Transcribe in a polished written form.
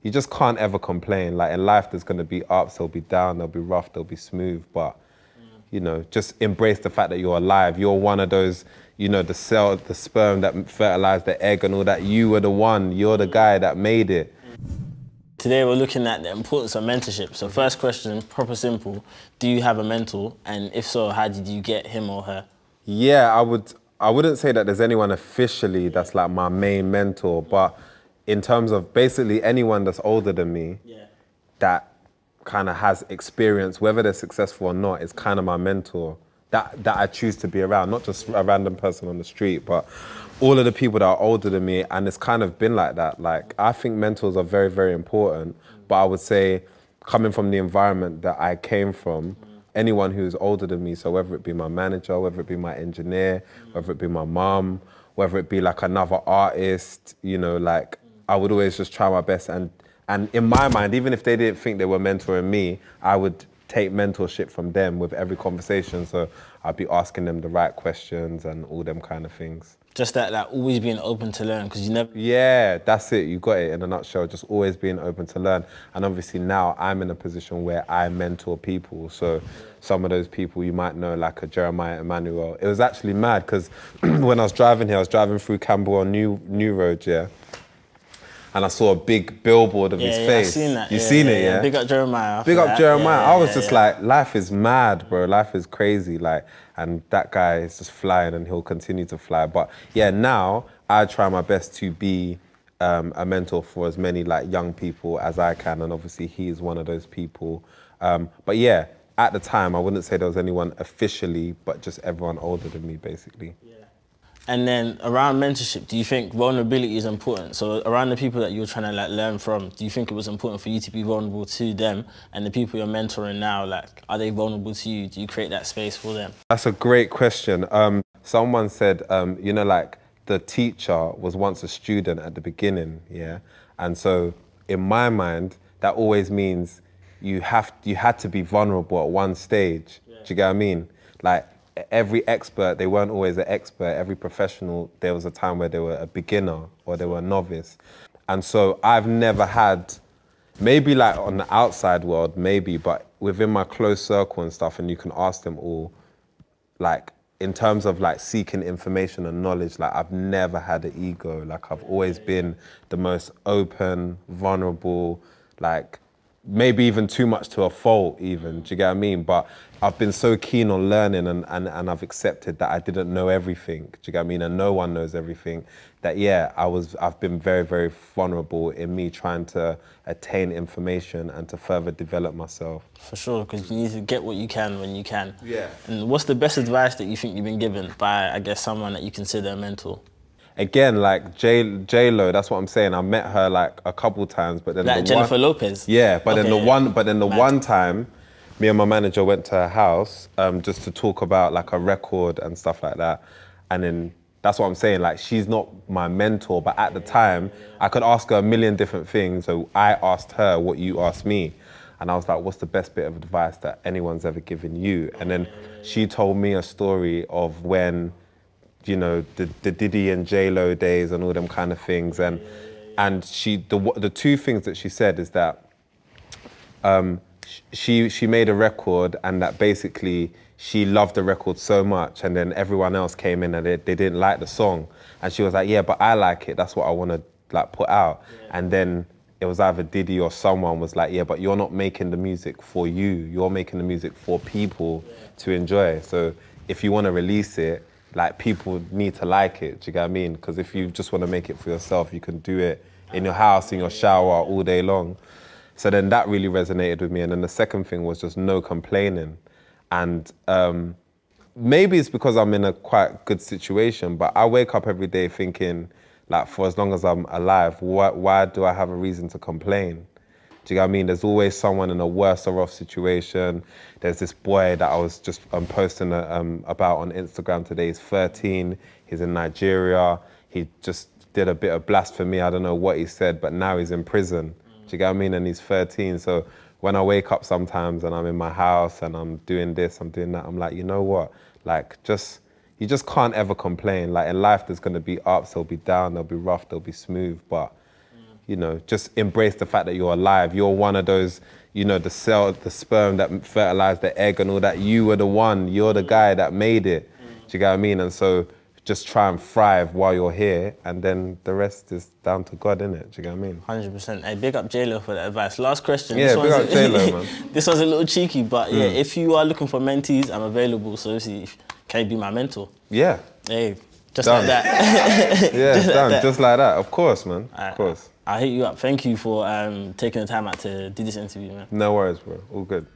you just can't ever complain. Like in life, there's gonna be ups, there'll be down, there'll be rough, there'll be smooth, but you know, just embrace the fact that you're alive. You're one of those, you know, the cell, the sperm that fertilized the egg and all that. You were the one, you're the guy that made it. Today we're looking at the importance of mentorship. So first question, proper simple, do you have a mentor? And if so, how did you get him or her? Yeah, I wouldn't say that there's anyone officially that's like my main mentor, but in terms of basically anyone that's older than me, that kind of has experience, whether they're successful or not, is kind of my mentor that I choose to be around, not just a random person on the street, but all of the people that are older than me, and it's kind of been like that. Like, I think mentors are very, very important, but I would say coming from the environment that I came from, anyone who's older than me, so whether it be my manager, whether it be my engineer, whether it be my mum, whether it be like another artist, you know, like I would always just try my best. And in my mind, even if they didn't think they were mentoring me, I would take mentorship from them with every conversation. So I'd be asking them the right questions and all them kind of things. Just that, like, always being open to learn, because you never... Yeah, that's it. You got it in a nutshell. Just always being open to learn. And obviously now I'm in a position where I mentor people. So some of those people you might know, like a Jeremiah Emmanuel. It was actually mad because when I was driving here, I was driving through Camberwell New Road, yeah. And I saw a big billboard of his face. I've seen that. You've seen it, yeah? Big up Jeremiah. Big up Jeremiah. I was just like, life is mad, bro. Life is crazy. Like, and that guy is just flying and he'll continue to fly. But yeah, now I try my best to be a mentor for as many like young people as I can. And obviously he is one of those people. But yeah, at the time, I wouldn't say there was anyone officially, but just everyone older than me, basically. Yeah. And then around mentorship, do you think vulnerability is important? So around the people that you're trying to like learn from, do you think it was important for you to be vulnerable to them? And the people you're mentoring now, like, are they vulnerable to you? Do you create that space for them? That's a great question. Someone said, you know, like the teacher was once a student at the beginning, yeah? And so in my mind, that always means you had to be vulnerable at one stage. Yeah. Do you get what I mean? Like, every expert, they weren't always an expert. Every professional, there was a time where they were a beginner or they were a novice. And so I've never had, maybe like on the outside world, maybe, but within my close circle and stuff, and you can ask them all, like in terms of like seeking information and knowledge, like I've never had an ego. Like I've always been the most open, vulnerable, like maybe even too much to a fault even, do you get what I mean? But I've been so keen on learning and I've accepted that I didn't know everything, do you get what I mean? And no one knows everything. That yeah, I've been very, very vulnerable in me trying to attain information and to further develop myself. For sure, because you need to get what you can when you can. Yeah. And what's the best advice that you think you've been given by, I guess, someone that you consider a mentor? Again, like J-Lo, that's what I'm saying. I met her like a couple times, but then like Jennifer Lopez. Yeah, but okay, then the one time, me and my manager went to her house just to talk about like a record and stuff like that, and then that's what I'm saying. Like she's not my mentor, but at the time, I could ask her a million different things. So I asked her what you asked me, and I was like, "What's the best bit of advice that anyone's ever given you?" And then she told me a story of when, you know, the Diddy and J-Lo days and all them kind of things. And the two things that she said is that she made a record and that basically she loved the record so much and then everyone else came in and they didn't like the song. And she was like, yeah, but I like it. That's what I want to like put out. Yeah. And then it was either Diddy or someone was like, yeah, but you're not making the music for you. You're making the music for people to enjoy. So if you want to release it, like people need to like it, do you get what I mean? Because if you just want to make it for yourself, you can do it in your house, in your shower, all day long. So then that really resonated with me. And then the second thing was just no complaining. And maybe it's because I'm in a quite good situation, but I wake up every day thinking, like, for as long as I'm alive, why do I have a reason to complain? Do you get what I mean? There's always someone in a worse or off situation. There's this boy that I was just posting about on Instagram today. He's 13, he's in Nigeria. He just did a bit of blasphemy. I don't know what he said, but now he's in prison. Do you get what I mean? And he's 13. So when I wake up sometimes and I'm in my house and I'm doing this, I'm doing that, I'm like, you know what? Like, you just can't ever complain. Like in life, there's gonna be ups, there'll be down, there'll be rough, there'll be smooth, but you know, just embrace the fact that you're alive. You're one of those, you know, the sperm that fertilized the egg and all that. You were the one, you're the guy that made it. Do you get what I mean? And so just try and thrive while you're here, and then the rest is down to God, innit? Do you get what I mean? 100%. Hey, big up J-Lo for that advice. Last question. Yeah, big up J-Lo, man. This one's a little cheeky, but yeah, if you are looking for mentees, I'm available. So obviously, can you be my mentor? Yeah. Hey, just Done. like that. Yeah, just done. Like that. Just like that. Of course, man. Of course. I'll hit you up. Thank you for taking the time out to do this interview, man. No worries, bro. All good.